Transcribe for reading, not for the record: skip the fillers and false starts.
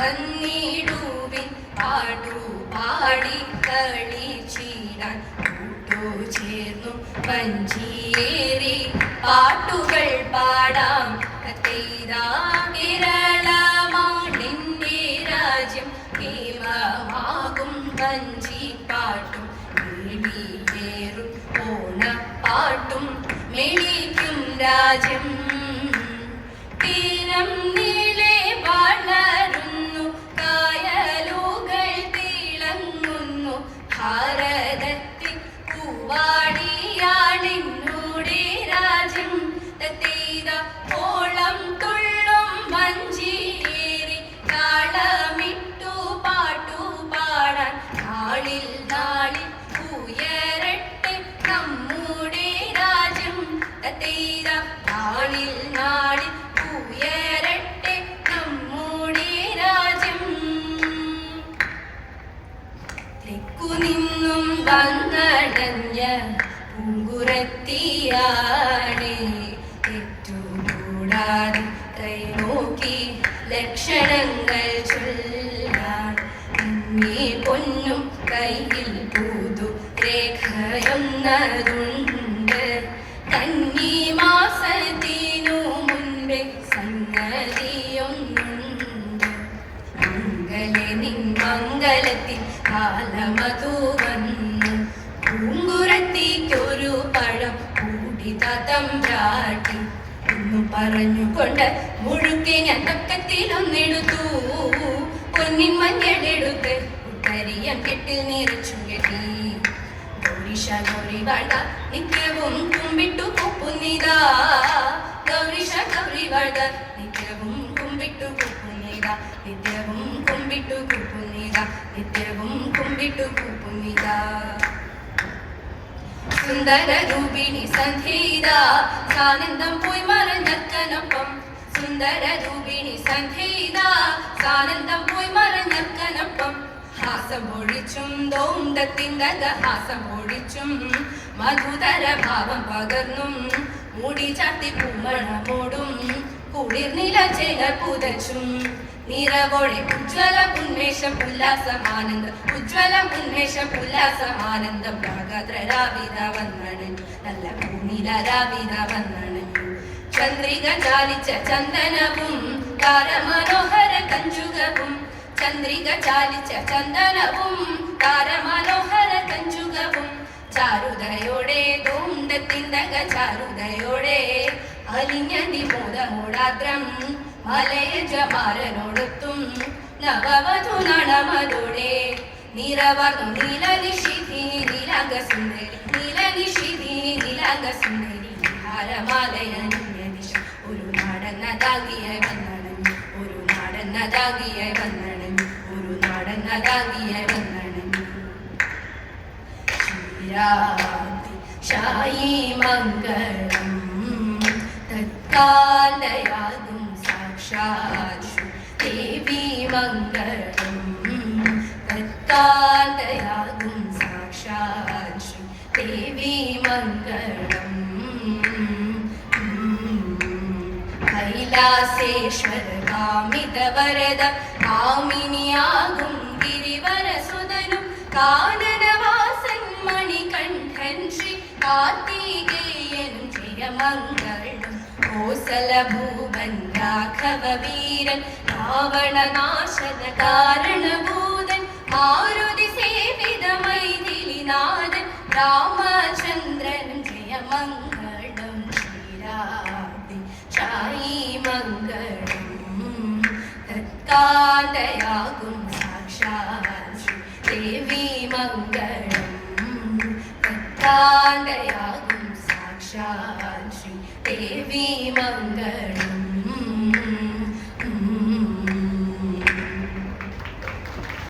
വന്നിടുവിൻ പാടു പാടി കളിച്ചിടാൻ ചേർന്നു വഞ്ചിയേറി പാട്ടുകൾ പാടാം കേരളമാണെന്റെ രാജ്യം കേമമാകും വഞ്ചിപ്പാട്ടും മേളിയേറും ഓണപ്പാട്ടും മെളിക്കും രാജ്യം തീരം നീളെ വളരുന്നു കായലുകൾ തിളങ്ങുന്നു ഭാരതത്തിൽ പൂവാടിയാണെന്നൂടെ രാജ്യം തത്തീത ഓളം തുള്ളും വഞ്ചിയേറി താളമിട്ടു പാട്ടു പാടാൻ നാളിൽ നാളിൽ ഉയരട്ടെ നമ്മുടെ രാജ്യം തത്തീത നാളിൽ നാളിൽ ഉയരട്ടെ നമ്മുടെ രാജ്യം തെക്കു നിന്നും വന്നടഞ്ഞ പൂങ്കുരത്തിയാണ് തെറ്റുകൂടാതെ കൈ നോക്കി ലക്ഷണങ്ങൾ ചൊല്ലാൻ ഇന്നീ പൊന്നും കയ്യിൽ പുതു രേഖയൊന്നതുണ്ട് കന്നി മാസത്തിനു മുൻപേ സംഗതിയൊന്നുണ്ട് മംഗലെ നിൻ മംഗലത്തിൽ കാലമതു വന്നു പൂങ്കുരത്തിക്കൊരു പഴം കൂടി തമ്പ്രാട്ടി ഒന്നു പറഞ്ഞുകൊണ്ട് മുഴുക്കെ ഞാൻ പക്കത്തിലൊന്നെടുത്തു പൊന്നിൻ മഞ്ഞെടുത്ത് ഉത്തരിയം കെട്ടിൽ നിറച്ചു കെട്ടി ഗൗരീശ ഗൗരി വാഴ്ക നിത്യവും കുമ്പിട്ടു കൊപ്പുന്നിതാ ഗൗരീശ ഗൗരി വാഴ്ക നിത്യവും കുമ്പിട്ടു കൊപ്പുന്നിതാ നിത്യവും കുമ്പിട്ടു കൊപ്പുന്നിതാ നിത്യവും കുമ്പിട്ടു കൊപ്പുന്നിതാ സുന്ദര രൂപിണി സന്ധ്യയിത സാനന്ദം പോയി മറഞ്ഞക്കനൊപ്പം സുന്ദര രൂപിണി സന്ധ്യയിത സാനന്ദം പോയി മറഞ്ഞക്കനൊപ്പം ഹാസം ഒഴിച്ചും ദോന്തത്തിന്തക ഹാസം ഒഴിച്ചും മധുതര ഭാവം പകർന്നും മൂടി ചാത്തി പൂമണമോടും കുളിർനില ചേല പുതച്ചും നിറവോടെ ഉജ്വല ഉന്മേഷം ഉല്ലാസമാനന്ദം ഉജ്വല ഉന്മേഷം ഉല്ലാസമാനന്ദം രാഗദ്രരാവിത വന്നണഞ്ഞു നല്ല പൂനില രാവിത വന്നണഞ്ഞു ചന്ദ്രിക ചാലിച്ച ചന്ദനവും താരമനോഹര കഞ്ചുകവും ചന്ദ്രിക ചാലിച്ച ചന്ദനവും താരമനോഹര കഞ്ചുകവും ചാരുതയോടെ ദോന്തത്തിന്തക ചാരുതയോടെ അലിഞ്ഞ നിമോദമോടാദ്രം മലയജമാരനോടൊത്തും നവവധു നടമതോടെ നിറവർന്നു നീലനിഷിധി നീലാംഗസുന്ദരി നീലനിഷിധി നീലാംഗസുന്ദരി ഹാരമാലയനിഷ ഒരു നാടന്നതാകിയായി വന്നണഞ്ഞു ഒരു നാടന്നതാകിയായി വന്നണഞ്ഞു ഒരു നാടന്നതാകിയായി വന്നണഞ്ഞു ശിരാതി ശായി മംഗളം തത്കാലയാകും സാക്ഷാത്ഷു ദേവി മംഗളം തത്കാലയാകും സാക്ഷാത്ഷു ദേവി മംഗളം കൈലാസേശ്വര കാമിത വരദ കാമിനിയാകും ഗിരിവരസുതനും കാനനവാസൻ മണികണ്ഠൻ ശ്രീ കാർത്തികേയനും ജയമംഗളം കോസല ഭൂപൻ രാഘവ വീരൻ രാവണനാശന കാരണഭൂതൻ മാരുതി സേവിത മൈഥിലിനാഥൻ രാമചന്ദ്രനും ജയമംഗളം ശ്രീരാധി ശായി മംഗളം തത്കാലയാകും സാക്ഷാത് ദേവി മംഗളം തത്കാലയാകും സാക്ഷാത് ദേവി മംഗളം